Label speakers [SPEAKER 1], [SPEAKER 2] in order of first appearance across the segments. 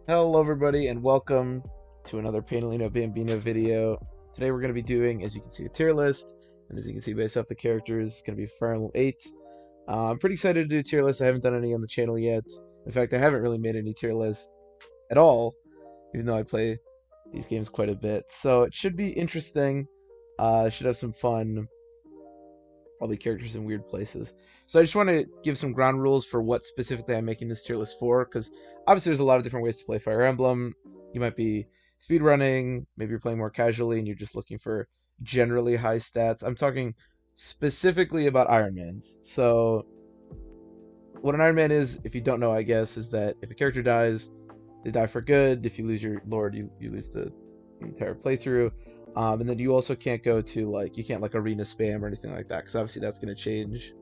[SPEAKER 1] Hello everybody and welcome to another Panelino Bambino video. Today we're going to be doing, as you can see, a tier list, and as you can see based off the characters, it's going to be Fire Emblem 8. I'm pretty excited to do a tier list. I haven't done any on the channel yet. In fact, I haven't really made any tier lists at all, even though I play these games quite a bit. So it should be interesting. Should have some fun. Probably characters in weird places. So I just want to give some ground rules for what specifically I'm making this tier list for, because obviously there's a lot of different ways to play Fire Emblem. You might be speedrunning, maybe you're playing more casually and you're just looking for generally high stats. I'm talking specifically about Iron Mans. So what an Iron Man is, if you don't know, I guess, is that if a character dies, they die for good. If you lose your Lord, you lose the entire playthrough. And then you also can't go to, like, you can't, like, arena spam or anything like that, because obviously that's going to change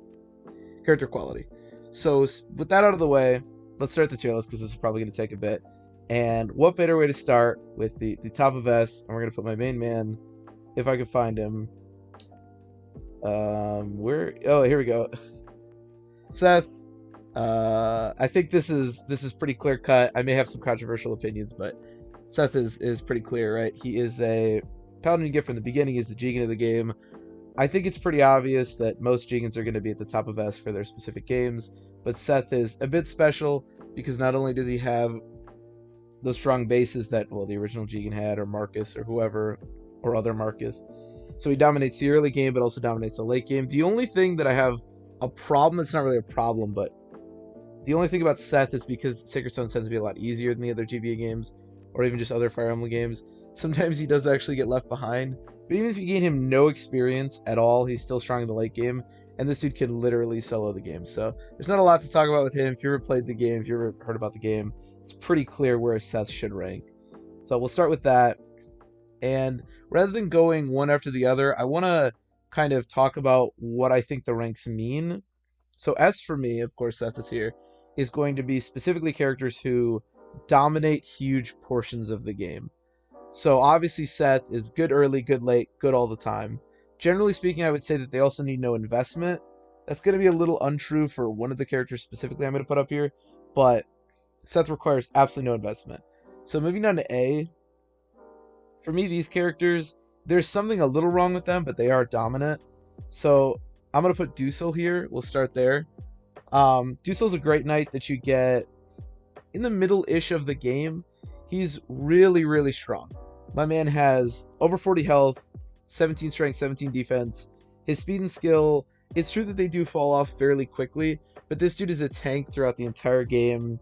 [SPEAKER 1] character quality. So with that out of the way, let's start the tier list, because this is probably going to take a bit. And what better way to start with the top of S, and we're going to put my main man, if I can find him. Oh, here we go. Seth. I think this is pretty clear cut. I may have some controversial opinions, but Seth is pretty clear, right? He is a paladin you get from the beginning. He's the Jigen of the game. I think it's pretty obvious that most Jigens are going to be at the top of S for their specific games, but Seth is a bit special because not only does he have those strong bases that, well, the original Jigen had, or Marcus, or whoever, or other Marcus. So he dominates the early game, but also dominates the late game. The only thing that I have a problem, it's not really a problem, but the only thing about Seth is because Sacred Stone tends to be a lot easier than the other GBA games, or even just other Fire Emblem games. Sometimes he does actually get left behind, but even if you gain him no experience at all, he's still strong in the late game, and this dude can literally solo the game. So there's not a lot to talk about with him. If you ever played the game, if you ever heard about the game, it's pretty clear where Seth should rank. So we'll start with that, and rather than going one after the other, I want to kind of talk about what I think the ranks mean. So S for me, of course, Seth is here, is going to be specifically characters who dominate huge portions of the game. So obviously Seth is good early, good late, good all the time. Generally speaking, I would say that they also need no investment. That's going to be a little untrue for one of the characters specifically I'm going to put up here, but Seth requires absolutely no investment. So moving down to A, for me, these characters, there's something a little wrong with them, but they are dominant. So I'm going to put Dusel here. We'll start there. Dusel's a great knight that you get in the middle-ish of the game. He's really, really strong. My man has over 40 health, 17 strength, 17 defense. His speed and skill, it's true that they do fall off fairly quickly, but this dude is a tank throughout the entire game.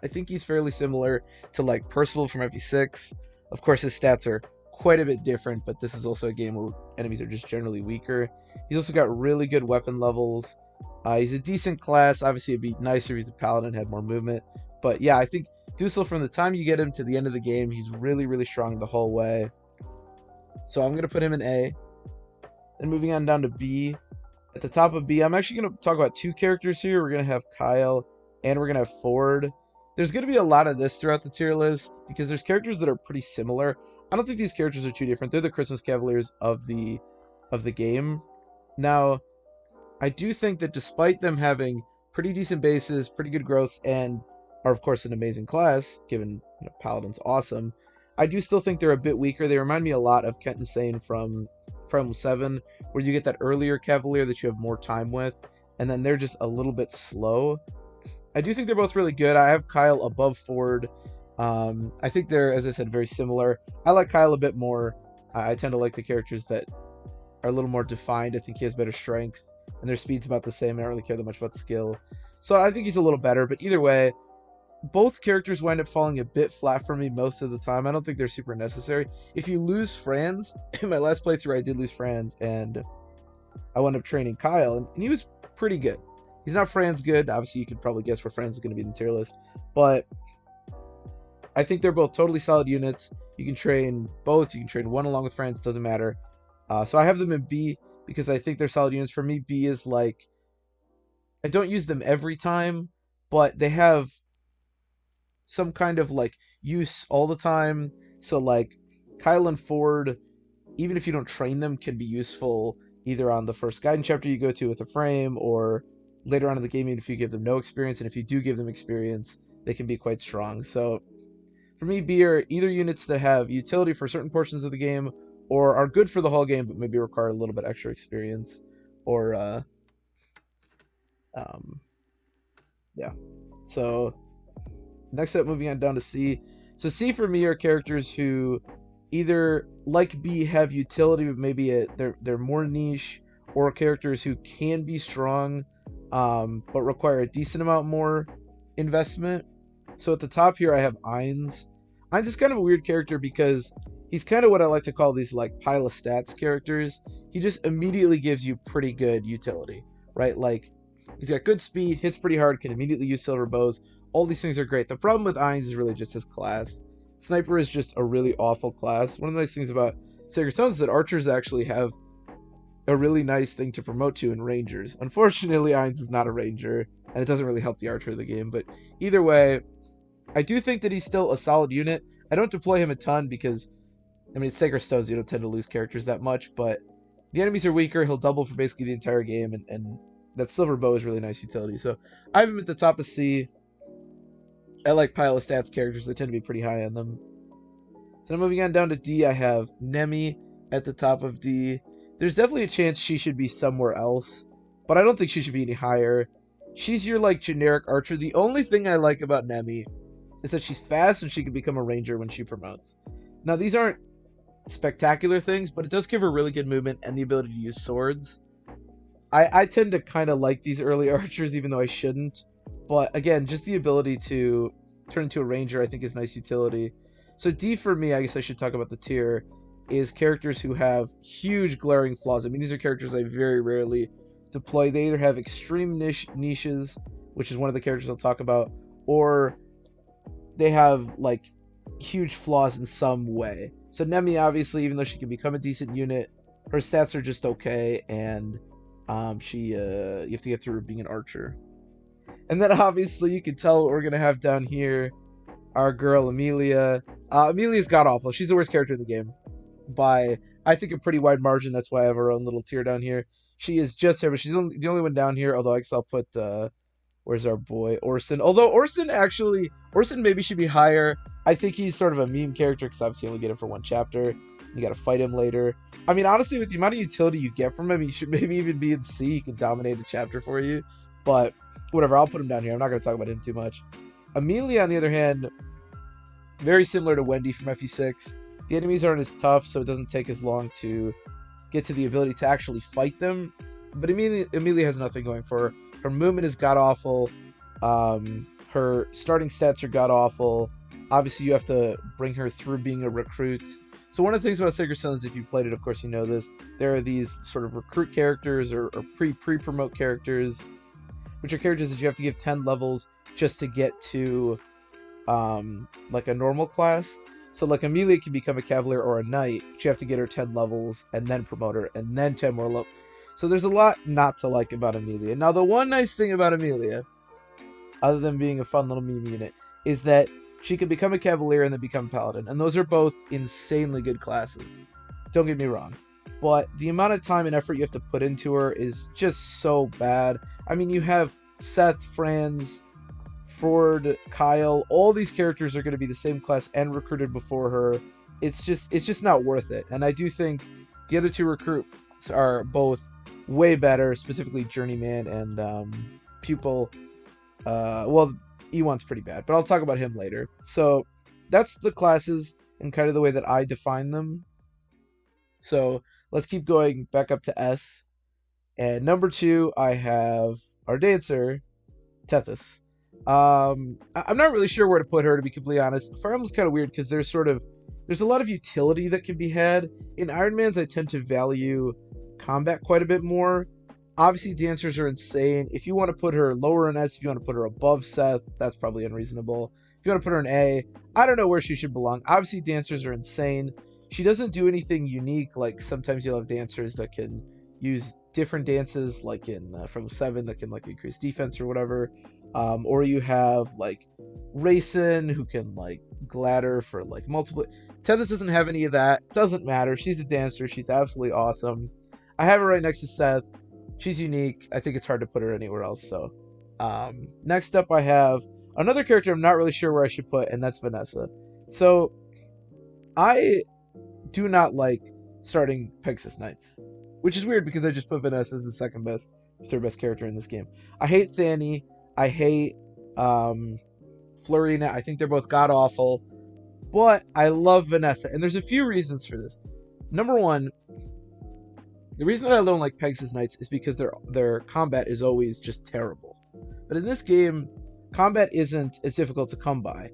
[SPEAKER 1] I think he's fairly similar to, like, Percival from FE6. Of course, his stats are quite a bit different, but this is also a game where enemies are just generally weaker. He's also got really good weapon levels. He's a decent class. Obviously, it'd be nicer if he's a paladin, had more movement. But yeah, I think Dusel, from the time you get him to the end of the game, he's really, really strong the whole way. So I'm going to put him in A. Then moving on down to B. At the top of B, I'm actually going to talk about two characters here. We're going to have Kyle, and we're going to have Ford. There's going to be a lot of this throughout the tier list, because there's characters that are pretty similar. I don't think these characters are too different. They're the Christmas Cavaliers of the game. Now, I do think that despite them having pretty decent bases, pretty good growths, and are of course an amazing class, given, you know, Paladin's awesome, I do still think they're a bit weaker. They remind me a lot of Kent and Sane from Fire Emblem 7, where you get that earlier Cavalier that you have more time with, and then they're just a little bit slow. I do think they're both really good. I have Kyle above Ford. I think they're, as I said, very similar. I like Kyle a bit more. I tend to like the characters that are a little more defined. I think he has better strength, and their speed's about the same. I don't really care that much about skill. So I think he's a little better, but either way, both characters wind up falling a bit flat for me most of the time. I don't think they're super necessary. If you lose Franz, in my last playthrough I did lose Franz, and I wound up training Kyle, and he was pretty good. He's not Franz good. Obviously, you could probably guess where Franz is going to be in the tier list, but I think they're both totally solid units. You can train both. You can train one along with Franz. Doesn't matter. So I have them in B because I think they're solid units. For me, B is like, I don't use them every time, but they have some kind of like use all the time. So like Kyle and Ford, even if you don't train them, can be useful either on the first guidance chapter you go to with a frame, or later on in the game, even if you give them no experience. And if you do give them experience, they can be quite strong. So For me, B are either units that have utility for certain portions of the game, or are good for the whole game, but maybe require a little bit extra experience, or um, yeah. So next up, moving on down to C. So C for me are characters who either, like B, have utility, but maybe they're more niche, or characters who can be strong, but require a decent amount more investment. So at the top here, I have Ainz. Ainz is kind of a weird character because he's kind of what I like to call these like pile of stats characters. He just immediately gives you pretty good utility, right? Like he's got good speed, hits pretty hard, can immediately use silver bows. All these things are great. The problem with Ainz is really just his class. Sniper is just a really awful class. One of the nice things about Sacred Stones is that archers actually have a really nice thing to promote to in rangers. Unfortunately, Ainz is not a ranger, and it doesn't really help the archer of the game. But either way, I do think that he's still a solid unit. I don't deploy him a ton because, I mean, it's Sacred Stones, you don't tend to lose characters that much, but the enemies are weaker, he'll double for basically the entire game, and that silver bow is really nice utility. So I have him at the top of C. I like pile of stats characters, they tend to be pretty high on them. So now moving on down to D, I have Nemi at the top of D. There's definitely a chance she should be somewhere else, but I don't think she should be any higher. She's your like generic archer. The only thing I like about Nemi is that she's fast and she can become a ranger when she promotes. Now these aren't spectacular things, but it does give her really good movement and the ability to use swords. I tend to kind of like these early archers even though I shouldn't. But again, just the ability to turn into a ranger I think is nice utility. So D for me, I guess I should talk about the tier, is characters who have huge glaring flaws. I mean, these are characters I very rarely deploy. They either have extreme niches, which is one of the characters I'll talk about, or they have like huge flaws in some way. So Nemi, obviously, even though she can become a decent unit, her stats are just okay, and you have to get through being an archer. And then obviously you can tell what we're gonna have down here. Our girl Amelia. Amelia's god awful. She's the worst character in the game by I think a pretty wide margin. That's why I have her own little tier down here. She is just here, but she's the only one down here. Although I guess I'll put where's our boy Orson? Although Orson maybe should be higher. I think he's sort of a meme character because obviously you only get him for one chapter. You got to fight him later. I mean, honestly, with the amount of utility you get from him, he should maybe even be in C. He can dominate a chapter for you. But whatever, I'll put him down here. I'm not going to talk about him too much. Amelia, on the other hand, very similar to Wendy from FE6. The enemies aren't as tough, so it doesn't take as long to get to the ability to actually fight them. But Amelia has nothing going for her. Her movement is god-awful. Her starting stats are god-awful. Obviously, you have to bring her through being a recruit. So one of the things about Sacred Stones, if you played it, of course you know this, there are these sort of recruit characters or pre-promote characters, which are characters that you have to give 10 levels just to get to like a normal class. So like Amelia can become a cavalier or a knight, but you have to get her 10 levels and then promote her and then 10 more levels. So there's a lot not to like about Amelia. Now the one nice thing about Amelia, other than being a fun little meme unit, is that she can become a cavalier and then become a paladin. And those are both insanely good classes. Don't get me wrong. But the amount of time and effort you have to put into her is just so bad. I mean, you have Seth, Franz, Ford, Kyle, all these characters are going to be the same class and recruited before her. It's just not worth it. And I do think the other two recruits are both way better, specifically Journeyman and Pupil. Well, Ewan's pretty bad, but I'll talk about him later. So that's the classes and kind of the way that I define them. So let's keep going back up to S. And number 2, I have our dancer, Tethys. I'm not really sure where to put her, to be completely honest. Fire Emblem's kind of weird because there's a lot of utility that can be had. In Iron Man's, I tend to value combat quite a bit more. Obviously, dancers are insane. If you want to put her lower in S, if you want to put her above Seth, that's probably unreasonable. If you want to put her in A, I don't know where she should belong. Obviously, dancers are insane. She doesn't do anything unique. Like sometimes you'll have dancers that can use different dances, like in from 7 that can like increase defense or whatever. Or you have like Rayson who can like gladder for like multiple. Tethys doesn't have any of that. Doesn't matter. She's a dancer. She's absolutely awesome. I have her right next to Seth. She's unique. I think it's hard to put her anywhere else. So next up I have another character I'm not really sure where I should put, and that's Vanessa. So I do not like starting Pegasus Knights, which is weird because I just put Vanessa as the second best, third best character in this game. I hate Thani. I hate um, Florina. I think they're both god awful, but I love Vanessa, and there's a few reasons for this. Number one, the reason that I don't like Pegasus Knights is because their combat is always just terrible. But in this game, combat isn't as difficult to come by.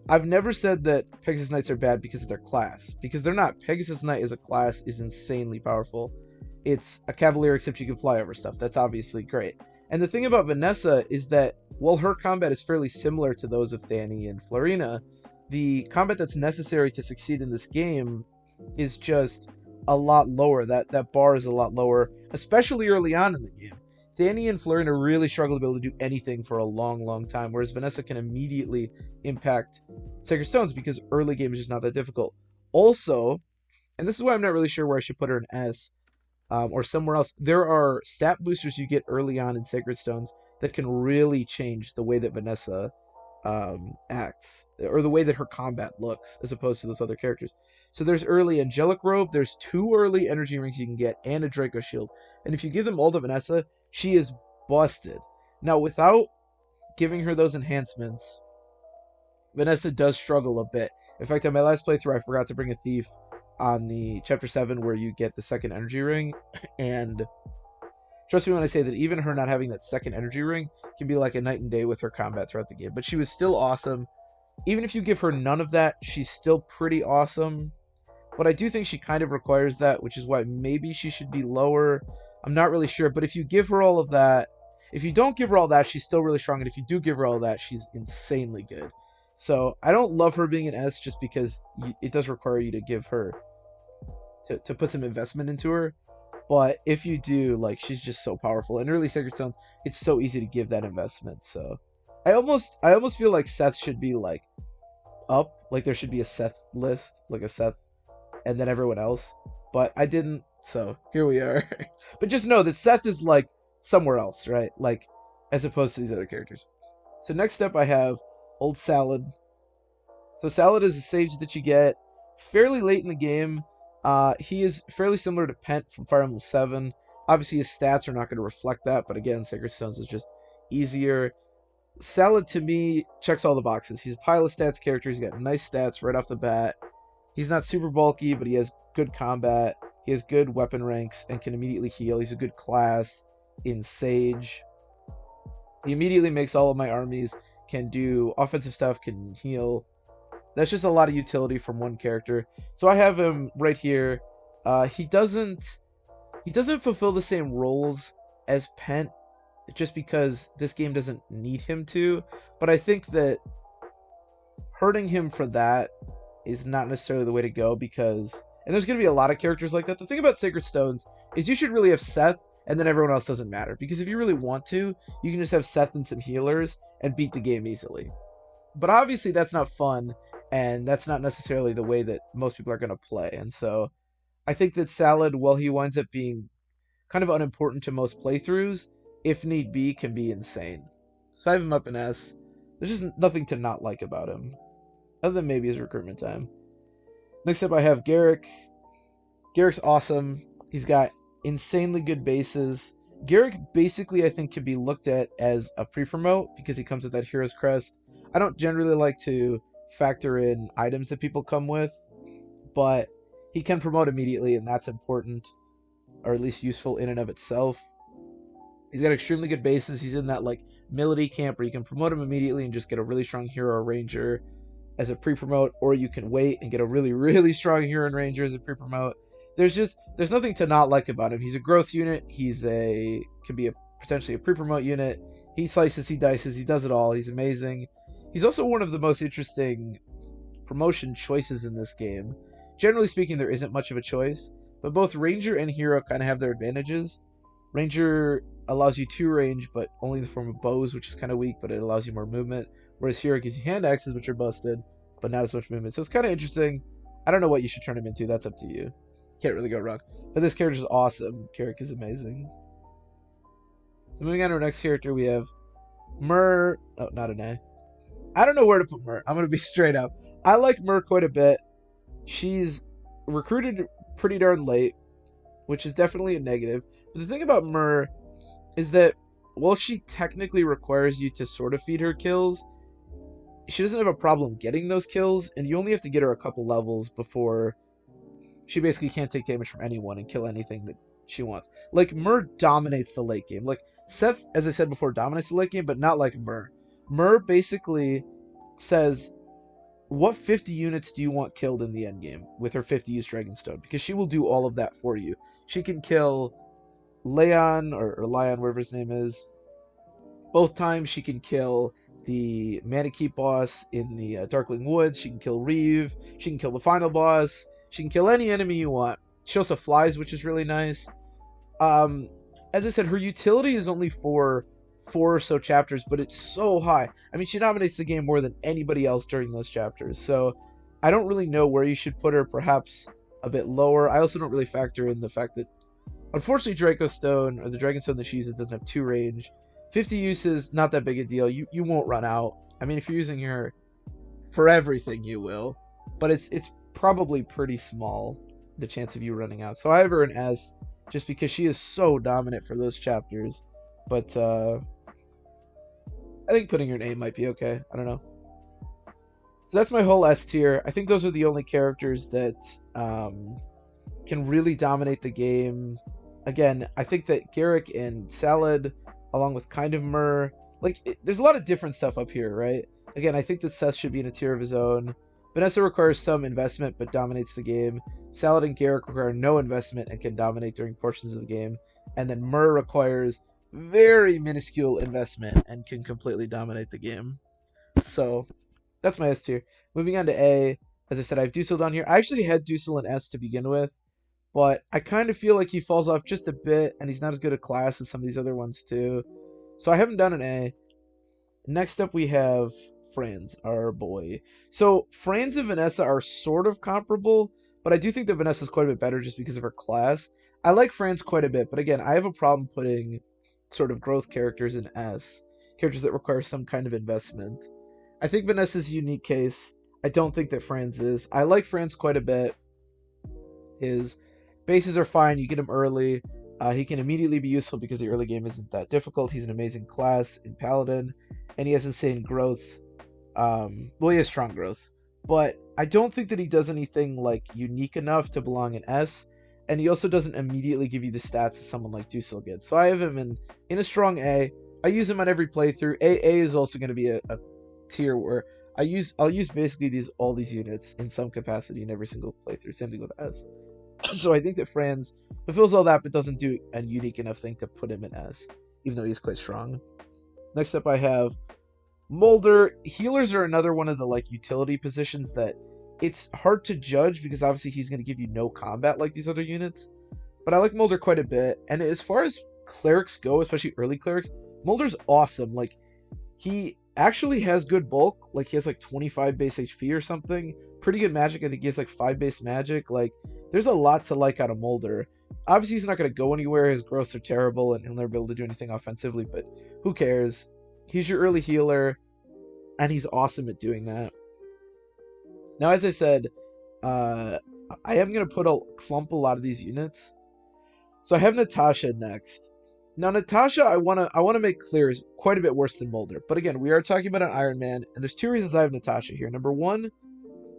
[SPEAKER 1] I've never said that Pegasus Knights are bad because of their class, because they're not. Pegasus Knight as a class is insanely powerful. It's a cavalier except you can fly over stuff. That's obviously great. And the thing about Vanessa is that while her combat is fairly similar to those of Thani and Florina, the combat that's necessary to succeed in this game is just a lot lower. That bar is a lot lower, especially early on in the game. Thani and Florina really struggle to be able to do anything for a long, long time, whereas Vanessa can immediately impact Sacred Stones because early game is just not that difficult. Also, and this is why I'm not really sure where I should put her in S, or somewhere else, there are stat boosters you get early on in Sacred Stones that can really change the way that Vanessa acts, or the way that her combat looks, as opposed to those other characters. So there's early Angelic Robe, there's 2 early energy rings you can get, and a Draco Shield. And if you give them all to Vanessa, she is busted. Now, without giving her those enhancements, Vanessa does struggle a bit. In fact, on my last playthrough, I forgot to bring a thief on the Chapter 7 where you get the second energy ring, and trust me when I say that even her not having that second energy ring can be like a night and day with her combat throughout the game. But she was still awesome. Even if you give her none of that, she's still pretty awesome. But I do think she kind of requires that, which is why maybe she should be lower. I'm not really sure. But if you give her all of that, if you don't give her all that, she's still really strong. And if you do give her all that, she's insanely good. So I don't love her being an S just because it does require you to give her, to put some investment into her. But if you do, like, she's just so powerful. In early Sacred Stones, it's so easy to give that investment. So I almost feel like Seth should be like up, like there should be a Seth list, like a Seth, and then everyone else. But I didn't, so here we are. But just know that Seth is like somewhere else, right? Like as opposed to these other characters. So next up I have Old Salad. So Salad is a sage that you get fairly late in the game. He is fairly similar to Pent from Fire Emblem 7. Obviously, his stats are not going to reflect that, but again, Sacred Stones is just easier. Salad, to me, checks all the boxes. He's a pile of stats character. He's got nice stats right off the bat. He's not super bulky, but he has good combat. He has good weapon ranks and can immediately heal. He's a good class in Sage. He immediately makes all of my armies can do offensive stuff, can heal. That's just a lot of utility from one character. So I have him right here. He doesn't fulfill the same roles as Pent, just because this game doesn't need him to. But I think that hurting him for that is not necessarily the way to go, because, and there's going to be a lot of characters like that. The thing about Sacred Stones is you should really have Seth, and then everyone else doesn't matter. Because if you really want to, you can just have Seth and some healers and beat the game easily. But obviously that's not fun, and that's not necessarily the way that most people are going to play. And so I think that Salad, while he winds up being kind of unimportant to most playthroughs, if need be, can be insane. So I have him up in S. There's just nothing to not like about him, other than maybe his recruitment time. Next up I have Garrick. Garrick's awesome. He's got insanely good bases. Garrick basically, I think, can be looked at as a pre-promote because he comes with that Hero's Crest. I don't generally like to factor in items that people come with, but he can promote immediately, and that's important, or at least useful in and of itself. He's got extremely good bases. He's in that like Melody camp where you can promote him immediately and just get a really strong hero or ranger as a pre-promote, or you can wait and get a really, really strong hero and ranger as a pre-promote. There's nothing to not like about him. He's a growth unit. Can be potentially a pre-promote unit. He slices, he dices, he does it all. He's amazing. He's also one of the most interesting promotion choices in this game. Generally speaking, there isn't much of a choice, but both Ranger and Hero kind of have their advantages. Ranger allows you 2 range, but only in the form of bows, which is kind of weak, but it allows you more movement, whereas Hero gives you hand axes, which are busted, but not as much movement. So it's kind of interesting. I don't know what you should turn him into. That's up to you. Can't really go wrong. But this character is awesome. Carrick is amazing. So moving on to our next character, we have Myrrh. Oh, not an A. I don't know where to put Myrrh. I'm going to be straight up. I like Mer quite a bit. She's recruited pretty darn late, which is definitely a negative. But the thing about Mer is that while she technically requires you to sort of feed her kills, she doesn't have a problem getting those kills, and you only have to get her a couple levels before she basically can't take damage from anyone and kill anything that she wants. Like, Mer dominates the late game. Like, Seth, as I said before, dominates the late game, but not like Mer. Mer basically says, what 50 units do you want killed in the end game with her 50 use Dragonstone? Because she will do all of that for you. She can kill Leon, or Lion, whatever his name is. Both times she can kill the Manakee boss in the Darkling Woods. She can kill Reeve. She can kill the final boss. She can kill any enemy you want. She also flies, which is really nice. As I said, her utility is only for 4 or so chapters, but it's so high. I mean, she dominates the game more than anybody else during those chapters. So I don't really know where you should put her. Perhaps a bit lower. I also don't really factor in the fact that, unfortunately, Dracostone, or the Dragonstone that she uses, doesn't have 2 range. 50 uses, not that big a deal. You won't run out. I mean, if you're using her for everything, you will. But it's probably pretty small, the chance of you running out. So I have her in S, just because she is so dominant for those chapters. But I think putting her in A might be okay. I don't know. So that's my whole S tier. I think those are the only characters that can really dominate the game. Again, I think that Garrick and Salad, along with kind of Mer, like, there's a lot of different stuff up here, right? Again, I think that Seth should be in a tier of his own. Vanessa requires some investment, but dominates the game. Salad and Garrick require no investment and can dominate during portions of the game. And then Mer requires very minuscule investment and can completely dominate the game. So that's my S tier. Moving on to A, as I said, I have Dusel down here. I actually had Dusel in S to begin with, but I kind of feel like he falls off just a bit, and he's not as good a class as some of these other ones too. So I have him down in A. Next up we have Franz, our boy. So Franz and Vanessa are sort of comparable, but I do think that Vanessa's quite a bit better just because of her class. I like Franz quite a bit, but again, I have a problem putting sort of growth characters in S. Characters that require some kind of investment. I think Vanessa's a unique case. I don't think that Franz is. I like Franz quite a bit. His bases are fine. You get him early. He can immediately be useful because the early game isn't that difficult. He's an amazing class in Paladin, and he has insane growth. Well, he has strong growth, but I don't think that he does anything like unique enough to belong in S, and he also doesn't immediately give you the stats that someone like Dusel gets. So I have him in a strong A. I use him on every playthrough. A is also going to be a tier where I'll use basically all these units in some capacity in every single playthrough. Same thing with S. So I think that Franz fulfills all that, but doesn't do a unique enough thing to put him in S, even though he's quite strong. Next up, I have Mulder. Healers are another one of the like utility positions that it's hard to judge because obviously he's going to give you no combat like these other units. But I like Mulder quite a bit, and as far as clerics go, especially early clerics, Mulder's awesome. Like, he actually has good bulk. Like, he has like 25 base HP or something. Pretty good magic. I think he has like 5 base magic. Like, there's a lot to like out of Mulder. Obviously, he's not going to go anywhere. His growths are terrible, and he'll never be able to do anything offensively, but who cares? He's your early healer, and he's awesome at doing that. Now, as I said, I am going to clump a lot of these units. So I have Natasha next. Now, Natasha, I want to make clear, is quite a bit worse than Mulder. But again, we are talking about an Iron Man, and there's 2 reasons I have Natasha here. Number 1,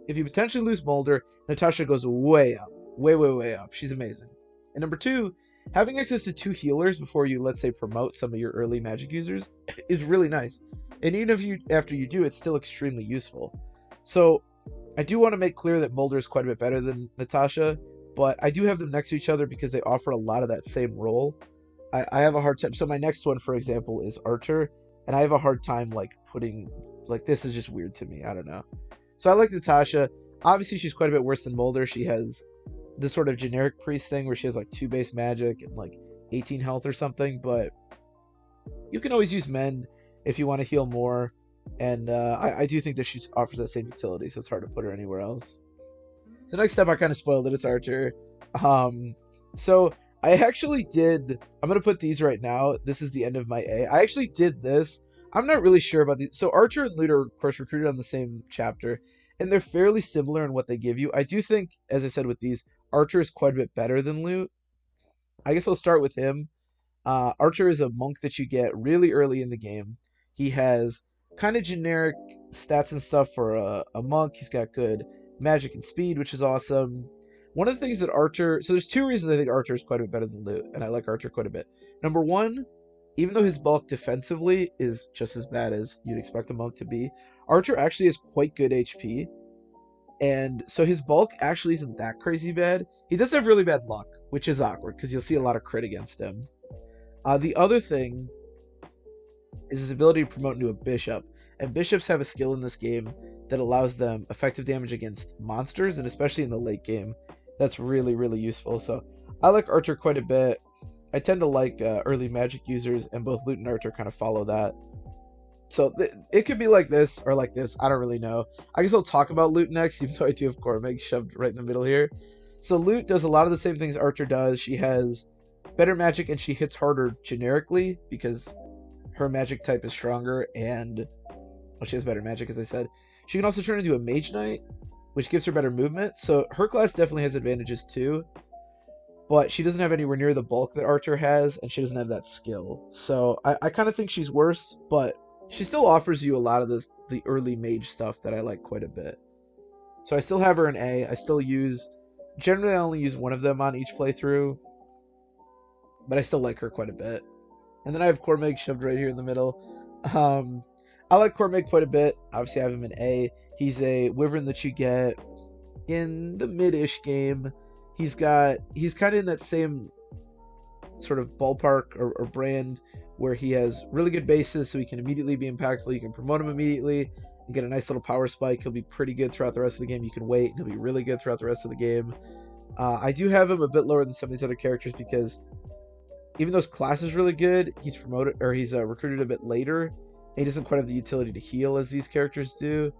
[SPEAKER 1] if you potentially lose Mulder, Natasha goes way up. Way, way, way up. She's amazing. And number 2, having access to 2 healers before you, let's say, promote some of your early magic users is really nice. And even after you do, it's still extremely useful. So I do want to make clear that Mulder is quite a bit better than Natasha, but I do have them next to each other because they offer a lot of that same role. I have a hard time. So my next one, for example, is Archer, and I have a hard time like putting, like, this is just weird to me. I don't know. So I like Natasha. Obviously, she's quite a bit worse than Mulder. She has this sort of generic priest thing where she has like 2 base magic and like 18 health or something, but you can always use Mend if you want to heal more. And I do think that she offers that same utility, so it's hard to put her anywhere else. So next up, I kind of spoiled it. It's Archer. So I actually did. I'm gonna put these right now. This is the end of my A. I actually did this. I'm not really sure about these. So Archer and Looter, of course, recruited on the same chapter, and they're fairly similar in what they give you. I do think, as I said with these, Archer is quite a bit better than Loot. I guess I'll start with him. Archer is a monk that you get really early in the game. He has kind of generic stats and stuff for a monk. He's got good magic and speed, which is awesome. One of the things that Archer, so there's two reasons I think Archer is quite a bit better than Loot, and I like Archer quite a bit. Number one, even though his bulk defensively is just as bad as you'd expect a monk to be, Archer actually has quite good HP, and so his bulk actually isn't that crazy bad. He does have really bad luck, which is awkward because you'll see a lot of crit against him. The other thing is his ability to promote into a bishop, and bishops have a skill in this game that allows them effective damage against monsters, and especially in the late game, that's really, really useful. So I like Archer quite a bit. I tend to like early magic users, and both Loot and Archer kind of follow that. So it could be like this or like this. I don't really know. I guess I'll talk about Loot next, even though I do have Cormag shoved right in the middle here. So Loot does a lot of the same things Archer does. She has better magic and she hits harder generically because her magic type is stronger and well, she has better magic, as I said. She can also turn into a Mage Knight, which gives her better movement. So her class definitely has advantages too. But she doesn't have anywhere near the bulk that Archer has, and she doesn't have that skill. So I kind of think she's worse, but she still offers you a lot of the early mage stuff that I like quite a bit. So I still have her in A. I still generally I only use one of them on each playthrough, but I still like her quite a bit. And then I have Cormag shoved right here in the middle. I like Cormag quite a bit. Obviously I have him in A. He's a wyvern that you get in the mid-ish game. He's kind of in that same sort of ballpark or brand where he has really good bases, so he can immediately be impactful. You can promote him immediately and get a nice little power spike. He'll be pretty good throughout the rest of the game. You can wait and he'll be really good throughout the rest of the game. I do have him a bit lower than some of these other characters because even though his class is really good, he's recruited a bit later. He doesn't quite have the utility to heal as these characters do.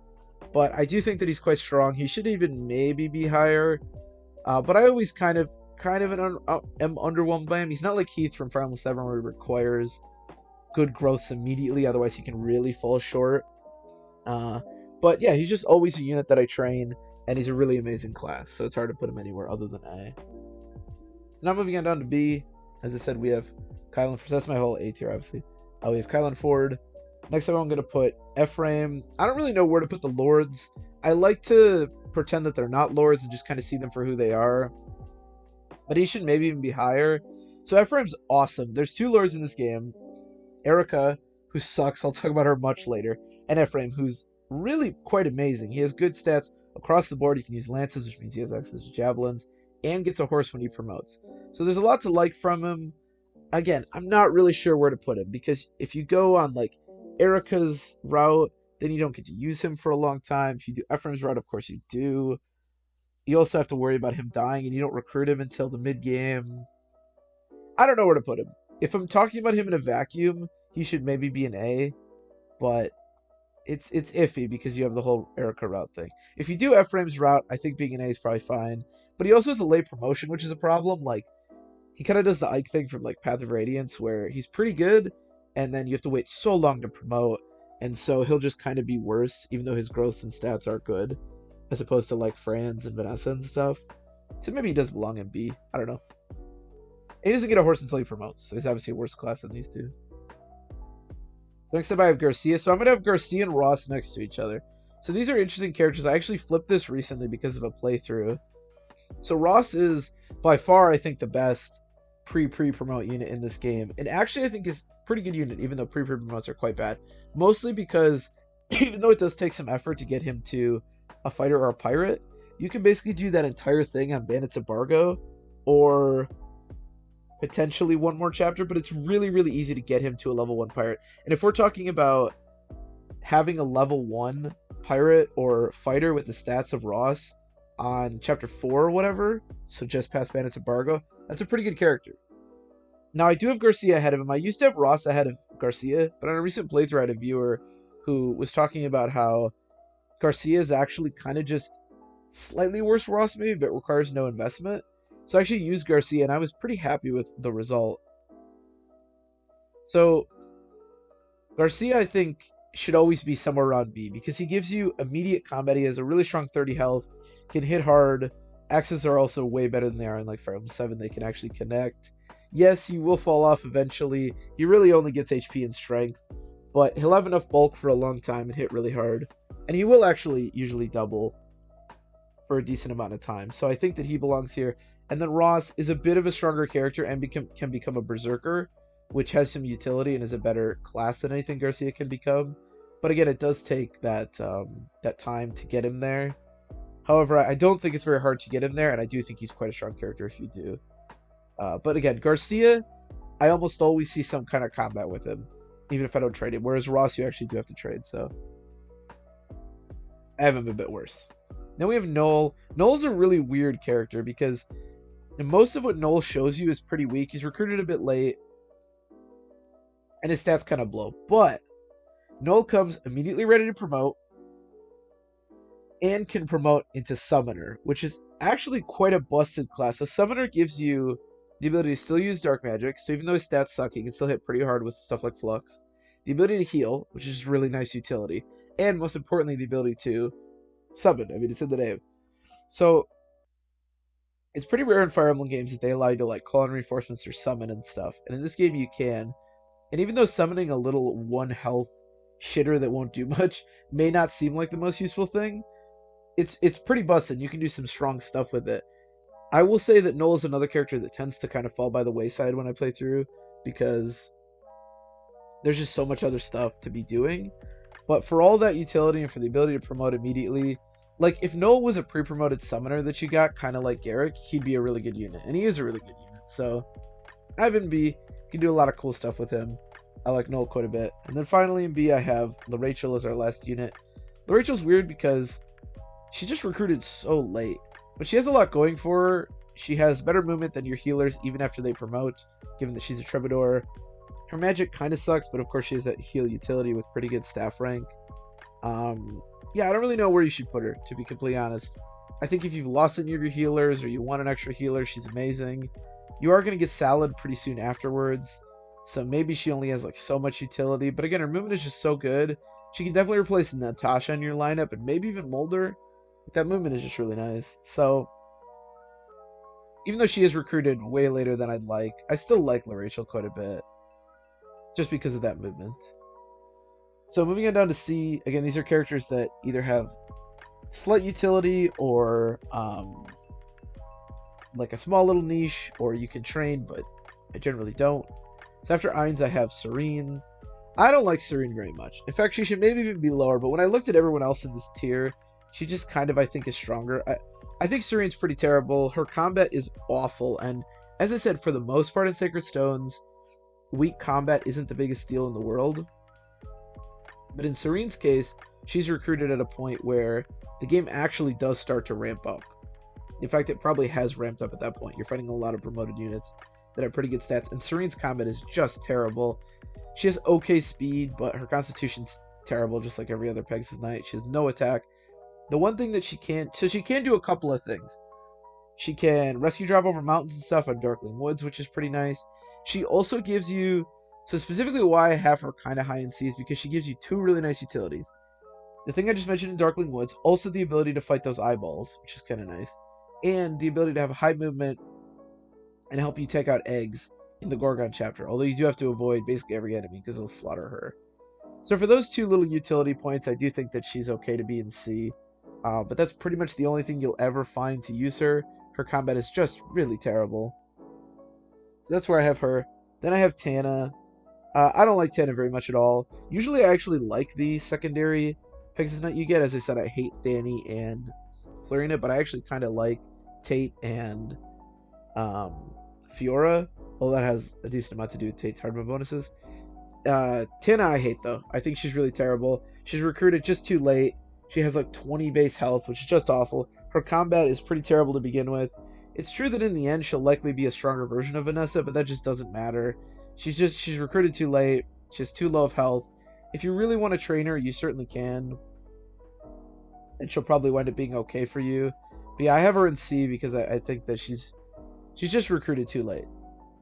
[SPEAKER 1] But I do think that he's quite strong. He should even maybe be higher. But I always kind of am underwhelmed by him. He's not like Heath from Fire Emblem 7 where he requires good growths immediately, otherwise he can really fall short. But yeah, he's just always a unit that I train, and he's a really amazing class, so it's hard to put him anywhere other than A. So now moving on down to B. As I said, we have Kylan. So that's my whole A tier, obviously. We have Kylan Ford. Next up, I'm going to put Ephraim. I don't really know where to put the Lords. I like to pretend that they're not Lords and just kind of see them for who they are. But he should maybe even be higher. So Ephraim's awesome. There's two Lords in this game. Erica, who sucks. I'll talk about her much later. And Ephraim, who's really quite amazing. He has good stats across the board. He can use lances, which means he has access to javelins, and gets a horse when he promotes. So there's a lot to like from him. Again, I'm not really sure where to put him, because if you go on like Erica's route, then you don't get to use him for a long time. If you do Ephraim's route, of course you do. You also have to worry about him dying, and you don't recruit him until the mid-game. I don't know where to put him. If I'm talking about him in a vacuum, he should maybe be an A, but it's iffy because you have the whole Erica route thing. If you do Ephraim's route, I think being an A is probably fine. But he also has a late promotion, which is a problem. Like, he kind of does the Ike thing from like Path of Radiance, where he's pretty good, and then you have to wait so long to promote, and so he'll just kind of be worse, even though his growths and stats are good, as opposed to like Franz and Vanessa and stuff. So maybe he does belong in B. I don't know. And he doesn't get a horse until he promotes, so he's obviously a worse class than these two. So next up I have Garcia. So I'm going to have Garcia and Ross next to each other. So these are interesting characters. I actually flipped this recently because of a playthrough. So Ross is by far, I think, the best pre-promote unit in this game. And actually I think is a pretty good unit, even though pre-promotes are quite bad. Mostly because even though it does take some effort to get him to a fighter or a pirate, you can basically do that entire thing on Bandit's Embargo, or potentially one more chapter, but it's really, really easy to get him to a level 1 pirate. And if we're talking about having a level 1 pirate or fighter with the stats of Ross on chapter 4 or whatever, so just past Bandit's Embargo, that's a pretty good character. Now, I do have Garcia ahead of him. I used to have Ross ahead of Garcia, but on a recent playthrough, I had a viewer who was talking about how Garcia is actually kind of just slightly worse Ross maybe, but requires no investment. So I actually used Garcia, and I was pretty happy with the result. So Garcia, I think, should always be somewhere around B because he gives you immediate combat. He has a really strong 30 health, can hit hard. Axes are also way better than they are in like Fire Emblem 7. They can actually connect. Yes, he will fall off eventually. He really only gets HP and strength, but he'll have enough bulk for a long time and hit really hard. And he will actually usually double for a decent amount of time. So I think that he belongs here. And then Ross is a bit of a stronger character and can become a berserker, which has some utility and is a better class than anything Garcia can become. But again, it does take that that time to get him there. However, I don't think it's very hard to get him there, and I do think he's quite a strong character if you do. But again, Garcia, I almost always see some kind of combat with him, even if I don't trade him. Whereas Ross, you actually do have to trade, so I have him a bit worse. Then we have Noel. Noel's a really weird character because most of what Noel shows you is pretty weak. He's recruited a bit late, and his stats kind of blow. But Noel comes immediately ready to promote and can promote into Summoner, which is actually quite a busted class. So Summoner gives you the ability to still use Dark Magic, so even though his stats suck, he can still hit pretty hard with stuff like Flux. The ability to heal, which is really nice utility. And most importantly, the ability to summon. I mean, it's in the name. So it's pretty rare in Fire Emblem games that they allow you to like call in reinforcements or summon and stuff. And in this game you can. And even though summoning a little 1 health shitter that won't do much may not seem like the most useful thing, it's pretty busted. You can do some strong stuff with it. I will say that Noel is another character that tends to kind of fall by the wayside when I play through because there's just so much other stuff to be doing. But for all that utility and for the ability to promote immediately, like if Noel was a pre-promoted summoner that you got, kind of like Garrick, he'd be a really good unit. And he is a really good unit. So I have in B. You can do a lot of cool stuff with him. I like Noel quite a bit. And then finally in B, I have LaRachel as our last unit. LaRachel's weird because she just recruited so late. But she has a lot going for her. She has better movement than your healers even after they promote, given that she's a Troubadour. Her magic kind of sucks, but of course she has that heal utility with pretty good staff rank. Yeah, I don't really know where you should put her, to be completely honest. I think if you've lost any of your healers or you want an extra healer, she's amazing. You are going to get Salad pretty soon afterwards, so maybe she only has like so much utility. But again, her movement is just so good. She can definitely replace Natasha in your lineup and maybe even Mulder. That movement is just really nice. So even though she is recruited way later than I'd like, I still like LaRachel quite a bit, just because of that movement. So moving on down to C, again, these are characters that either have slight utility or like a small little niche, or you can train, but I generally don't. So after Ainz, I have Serene. I don't like Serene very much. In fact, she should maybe even be lower, but when I looked at everyone else in this tier, she just kind of, I think, is stronger. I think Serene's pretty terrible. Her combat is awful, and as I said, for the most part in Sacred Stones, weak combat isn't the biggest deal in the world. But in Serene's case, she's recruited at a point where the game actually does start to ramp up. In fact, it probably has ramped up at that point. You're fighting a lot of promoted units that have pretty good stats, and Serene's combat is just terrible. She has okay speed, but her constitution's terrible, just like every other Pegasus Knight. She has no attack. The one thing that she can do a couple of things. She can rescue drop over mountains and stuff on Darkling Woods, which is pretty nice. She also gives you, so specifically why I have her kind of high in C is because she gives you 2 really nice utilities. The thing I just mentioned in Darkling Woods, also the ability to fight those eyeballs, which is kind of nice, and the ability to have high movement and help you take out eggs in the Gorgon chapter, although you do have to avoid basically every enemy because they'll slaughter her. So for those 2 little utility points, I do think that she's okay to be in C. But that's pretty much the only thing you'll ever find to use her. Her combat is just really terrible. So that's where I have her. Then I have Tana. I don't like Tana very much at all. Usually I actually like the secondary Pegasus Knight you get. As I said, I hate Thani and Florina, but I actually kind of like Tate and Fiora. Although that has a decent amount to do with Tate's hardware bonuses. Tana I hate though. I think she's really terrible. She's recruited just too late. She has like 20 base health, which is just awful. Her combat is pretty terrible to begin with. It's true that in the end she'll likely be a stronger version of Vanessa, but that just doesn't matter. She's recruited too late. She has too low of health. If you really want to train her, you certainly can. And she'll probably wind up being okay for you. But yeah, I have her in C because I think that she's just recruited too late.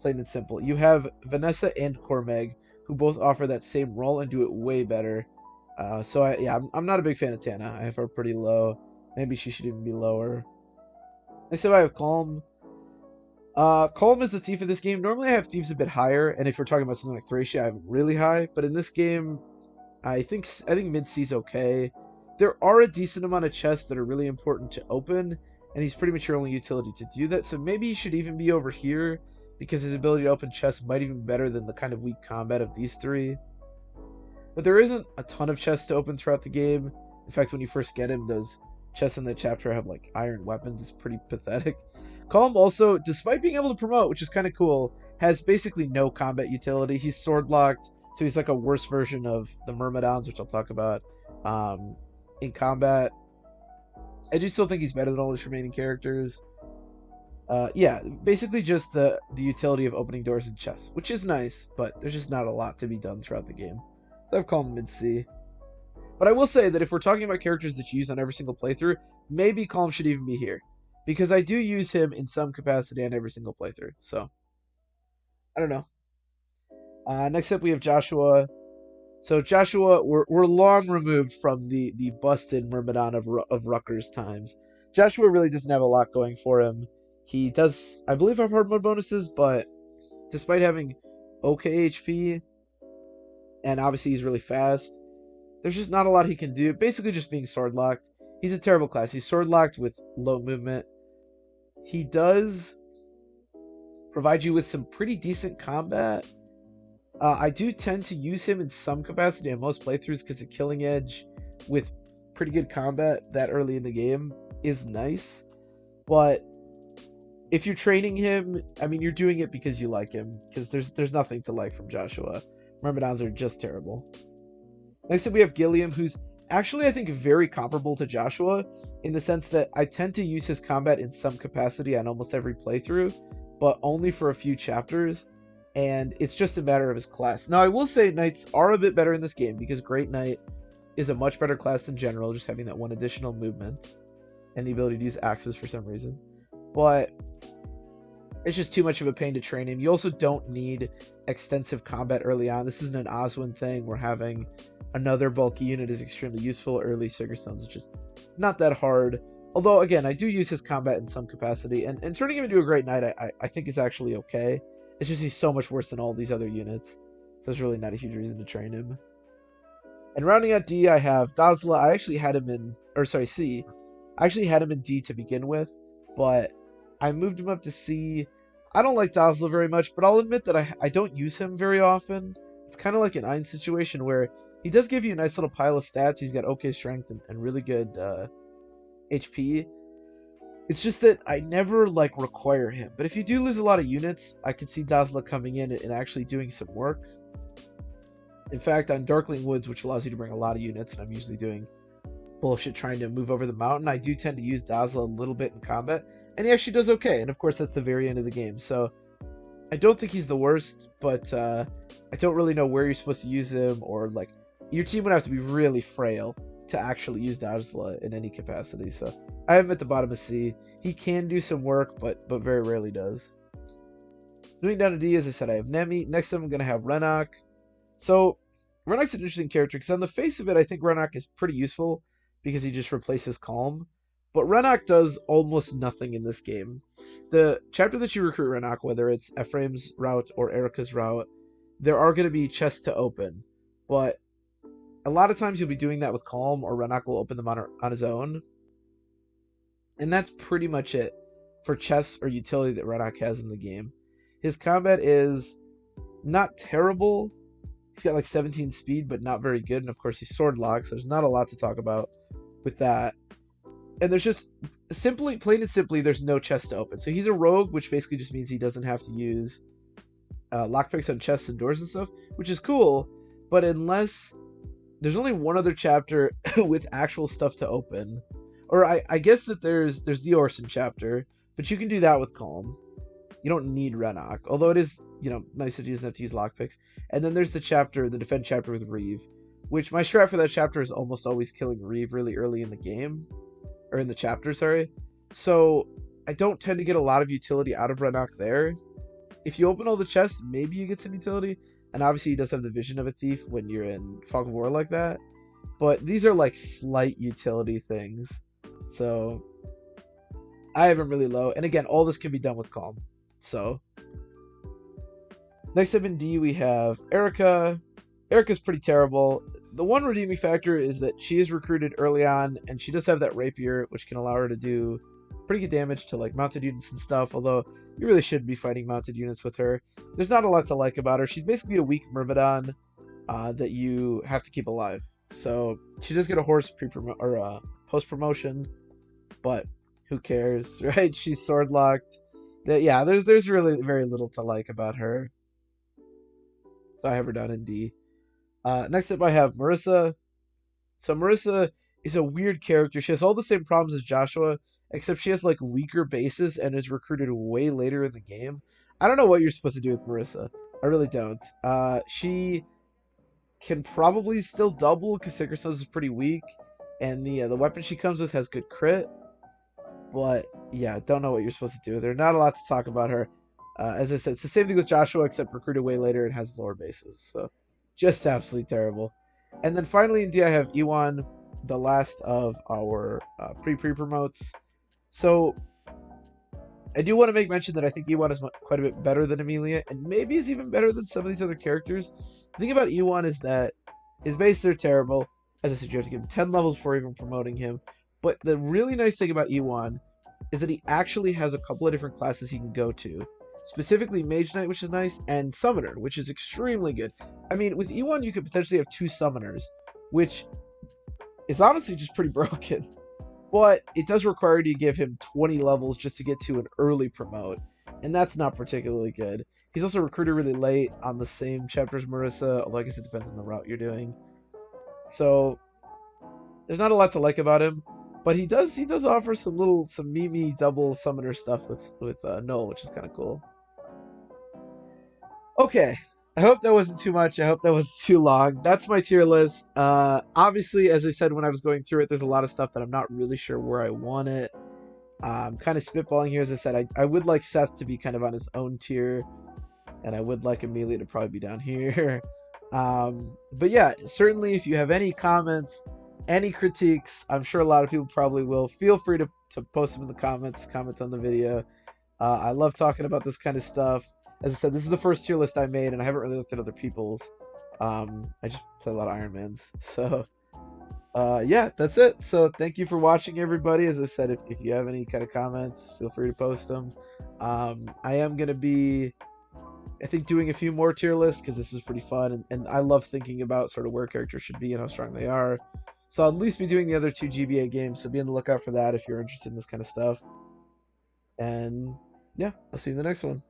[SPEAKER 1] Plain and simple. You have Vanessa and Cormeg, who both offer that same role and do it way better. Yeah, I'm not a big fan of Tana. I have her pretty low. Maybe she should even be lower. Next up, I have Calm. Calm is the thief of this game. Normally, I have thieves a bit higher, and if we're talking about something like Thracia, I have it really high. But in this game, I think mid C is okay. There are a decent amount of chests that are really important to open, and he's pretty much your only utility to do that. So maybe he should even be over here, because his ability to open chests might even be better than the kind of weak combat of these three. But there isn't a ton of chests to open throughout the game. In fact, when you first get him, those chests in the chapter have like iron weapons. It's pretty pathetic. Calm also, despite being able to promote, which is kind of cool, has basically no combat utility. He's sword locked, so he's like a worse version of the Myrmidons, which I'll talk about in combat. I do still think he's better than all his remaining characters. Yeah, basically just the utility of opening doors and chests, which is nice, but there's just not a lot to be done throughout the game. So I've called him mid-C. But I will say that if we're talking about characters that you use on every single playthrough, maybe Calm should even be here. Because I do use him in some capacity on every single playthrough. So, I don't know. Next up we have Joshua. So Joshua, we're long removed from the busted Myrmidon of Rutgers times. Joshua really doesn't have a lot going for him. He does, I believe, have hard mode bonuses, but despite having okay HP, and obviously he's really fast, there's just not a lot he can do. Basically just being sword locked. He's a terrible class. He's sword locked with low movement. He does provide you with some pretty decent combat. I do tend to use him in some capacity on most playthroughs because the killing edge with pretty good combat that early in the game is nice. But if you're training him, I mean, you're doing it because you like him, because there's nothing to like from Joshua. Myrmidons are just terrible. Next up we have Gilliam, who's actually, I think, very comparable to Joshua in the sense that I tend to use his combat in some capacity on almost every playthrough, but only for a few chapters, and it's just a matter of his class. Now, I will say Knights are a bit better in this game because Great Knight is a much better class than General, just having that one additional movement and the ability to use axes for some reason. But it's just too much of a pain to train him. You also don't need extensive combat early on. This isn't an Oswin thing where having another bulky unit is extremely useful. Early Sigerstones is just not that hard. Although, again, I do use his combat in some capacity, and turning him into a Great Knight I think is actually okay. It's just he's so much worse than all these other units, so it's really not a huge reason to train him. And rounding out D, I have Dazla. I actually had him in, or sorry, C. I actually had him in D to begin with, but I moved him up to C. I don't like Dazla very much, but I'll admit that I don't use him very often. It's kind of like an Ein situation where he does give you a nice little pile of stats. He's got okay strength and really good HP. It's just that I never require him. But if you do lose a lot of units, I could see Dazla coming in and actually doing some work. In fact, on Darkling Woods, which allows you to bring a lot of units, and I'm usually doing bullshit trying to move over the mountain, I do tend to use Dazla a little bit in combat, and he actually does okay. And of course, that's the very end of the game. So I don't think he's the worst, but I don't really know where you're supposed to use him, or your team would have to be really frail to actually use Dazla in any capacity. So I have him at the bottom of C. He can do some work, but very rarely does. Moving down to D, as I said, I have Nemi. Next up, I'm going to have Renok. So Renok's an interesting character because on the face of it, I think Renok is pretty useful because he just replaces Calm. But Renok does almost nothing in this game. The chapter that you recruit Renok, whether it's Ephraim's route or Erica's route, there are going to be chests to open. But a lot of times you'll be doing that with Calm, or Renok will open them on his own. And that's pretty much it for chests or utility that Renok has in the game. His combat is not terrible. He's got 17 speed, but not very good. And of course, he's sword locked, so there's not a lot to talk about with that. And there's just plain and simply, there's no chest to open. So he's a rogue, which basically just means he doesn't have to use lockpicks on chests and doors and stuff, which is cool. But unless there's only one other chapter with actual stuff to open, or I guess that there's the Orson chapter, but you can do that with Calm. You don't need Renok, although it is, nice that he doesn't have to use lockpicks. And then there's the defend chapter with Reeve, which my strat for that chapter is almost always killing Reeve really early in the game, or in the chapter, sorry. So I don't tend to get a lot of utility out of Renok there. If you open all the chests, maybe you get some utility, and obviously he does have the vision of a thief when you're in Fog of War like that. but these are like slight utility things. So I have him really low. And again, all this can be done with Calm. So next up in D, we have Erica. Erica's pretty terrible. The one redeeming factor is that she is recruited early on, and she does have that rapier, which can allow her to do pretty good damage to like mounted units and stuff, although you really shouldn't be fighting mounted units with her. There's not a lot to like about her. She's basically a weak Myrmidon that you have to keep alive. So she does get a horse post promotion, but who cares, right? She's sword locked. Yeah, there's really very little to like about her. So I have her down in D. Next up, I have Marissa. So Marissa is a weird character. She has all the same problems as Joshua, except she has like weaker bases and is recruited way later in the game. I don't know what you're supposed to do with Marissa. I really don't. She can probably still double because Sacred Sons is pretty weak, and the weapon she comes with has good crit. But yeah, don't know what you're supposed to do. There's not a lot to talk about her. As I said, it's the same thing with Joshua, except recruited way later and has lower bases. So just absolutely terrible. And then finally in D, I have Ewan, the last of our pre-promotes. So I do want to make mention that I think Ewan is quite a bit better than Amelia, and maybe is even better than some of these other characters. The thing about Ewan is that his bases are terrible. As I said, you have to give him 10 levels before even promoting him. But the really nice thing about Ewan is that he actually has a couple of different classes he can go to. Specifically Mage Knight, which is nice, and Summoner, which is extremely good. I mean, with Ewan, you could potentially have 2 Summoners, which is honestly just pretty broken. But it does require you to give him 20 levels just to get to an early promote, and that's not particularly good. He's also recruited really late on the same chapter as Marissa, although I guess it depends on the route you're doing. So there's not a lot to like about him, but he does offer some Mimi double summoner stuff with Null, which is kind of cool. Okay, I hope that wasn't too much. I hope that wasn't too long. That's my tier list. Obviously, as I said when I was going through it, there's a lot of stuff that I'm not really sure where I want it. I'm kind of spitballing here. As I said, I would like Seth to be kind of on his own tier, and I would like Amelia to probably be down here. But yeah, certainly if you have any comments, any critiques, I'm sure a lot of people probably will. Feel free to post them in the comments, comment on the video. I love talking about this kind of stuff. As I said, this is the first tier list I made, and I haven't really looked at other people's. I just play a lot of Iron Mans. So, yeah, that's it. So, thank you for watching, everybody. As I said, if you have any kind of comments, feel free to post them. I am going to be, I think, doing a few more tier lists because this is pretty fun, and I love thinking about sort of where characters should be and how strong they are. So, I'll at least be doing the other 2 GBA games, so be on the lookout for that if you're interested in this kind of stuff. And, yeah, I'll see you in the next one.